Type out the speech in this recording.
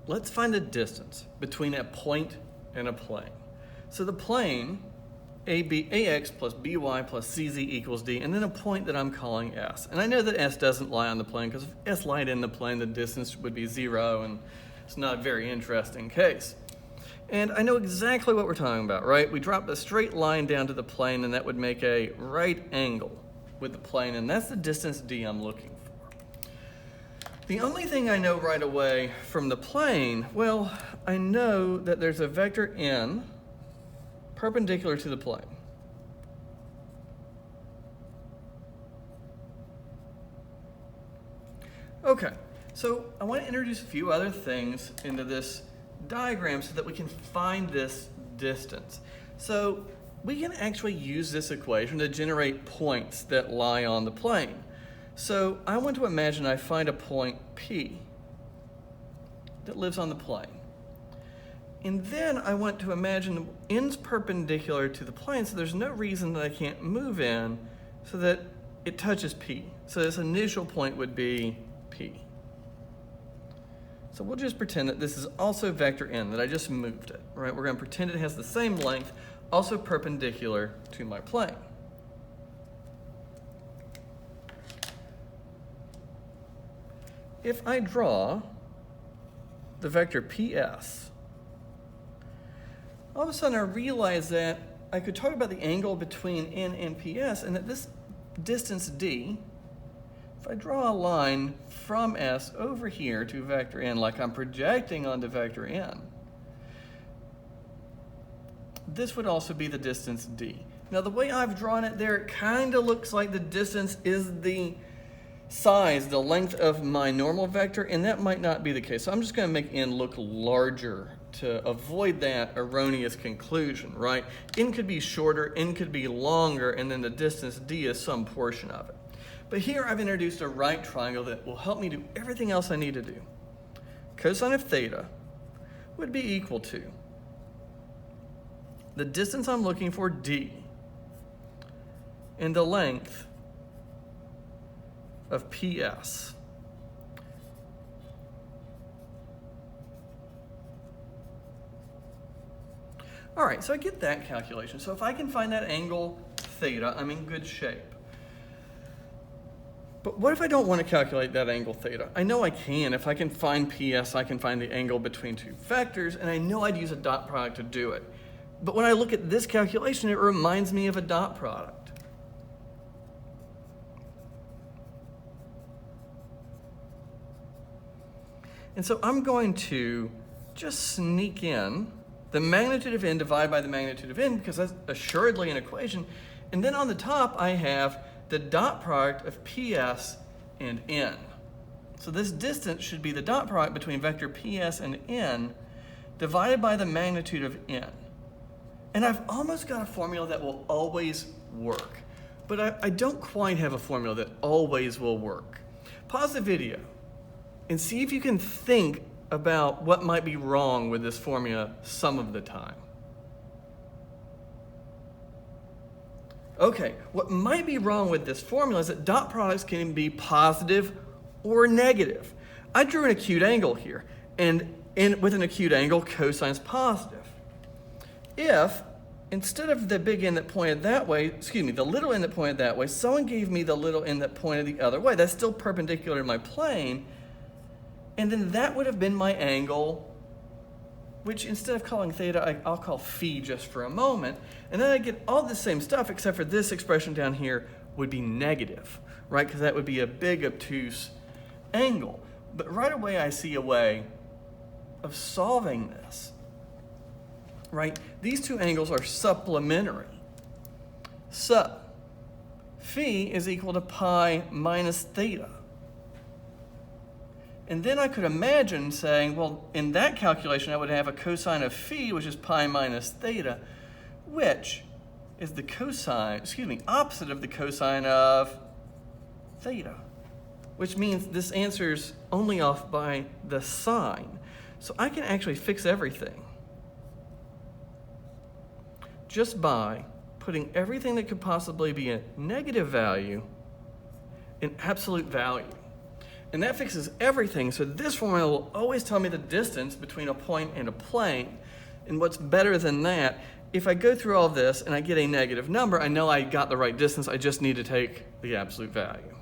let's find the distance between a point and a plane. So the plane, ax plus by plus cz equals d, and then a point that I'm calling s. And I know that s doesn't lie on the plane, because if s lied in the plane, the distance would be 0, and it's not a very interesting case. And I know exactly what we're talking about, right? We drop a straight line down to the plane, and that would make a right angle with the plane, and that's the distance d I'm looking for. The only thing I know right away from the plane, well, I know that there's a vector n perpendicular to the plane. Okay, so I want to introduce a few other things into this diagram so that we can find this distance. So we can actually use this equation to generate points that lie on the plane. So I want to imagine I find a point P that lives on the plane. And then I want to imagine n's perpendicular to the plane, so there's no reason that I can't move in so that it touches P. So this initial point would be P. So we'll just pretend that this is also vector n, that I just moved it, right? We're going to pretend it has the same length, also perpendicular to my plane. If I draw the vector PS, all of a sudden I realize that I could talk about the angle between n and PS, and that this distance d, if I draw a line from S over here to vector n, like I'm projecting onto vector n, this would also be the distance d. Now the way I've drawn it there, it kind of looks like the distance is the size, the length of my normal vector, and that might not be the case. So I'm just going to make n look larger to avoid that erroneous conclusion, right? N could be shorter, n could be longer, and then the distance d is some portion of it. But here I've introduced a right triangle that will help me do everything else I need to do. Cosine of theta would be equal to the distance I'm looking for, d, and the length of PS. All right, so I get that calculation. So if I can find that angle theta, I'm in good shape. But what if I don't want to calculate that angle theta? I know I can. If I can find PS, I can find the angle between two vectors, and I know I'd use a dot product to do it. But when I look at this calculation, it reminds me of a dot product. And so I'm going to just sneak in the magnitude of n divided by the magnitude of n, because that's assuredly an equation. And then on the top, I have the dot product of PS and n. So this distance should be the dot product between vector PS and n divided by the magnitude of n. And I've almost got a formula that will always work. But I don't quite have a formula that always will work. Pause the video and see if you can think about what might be wrong with this formula some of the time. Okay, what might be wrong with this formula is that dot products can be positive or negative. I drew an acute angle here, and with an acute angle, cosine is positive. If, instead of the big N that pointed that way, the little N that pointed that way, someone gave me the little N that pointed the other way, that's still perpendicular to my plane, and then that would have been my angle, which instead of calling theta, I'll call phi just for a moment. And then I get all the same stuff, except for this expression down here would be negative, right? Because that would be a big obtuse angle. But right away, I see a way of solving this, right? These two angles are supplementary. So phi is equal to pi minus theta. And then I could imagine saying, well, in that calculation, I would have a cosine of phi, which is pi minus theta, which is the opposite of the cosine of theta, which means this answer's only off by the sign. So I can actually fix everything just by putting everything that could possibly be a negative value in absolute value. And that fixes everything. So this formula will always tell me the distance between a point and a plane. And what's better than that, if I go through all this and I get a negative number, I know I got the right distance. I just need to take the absolute value.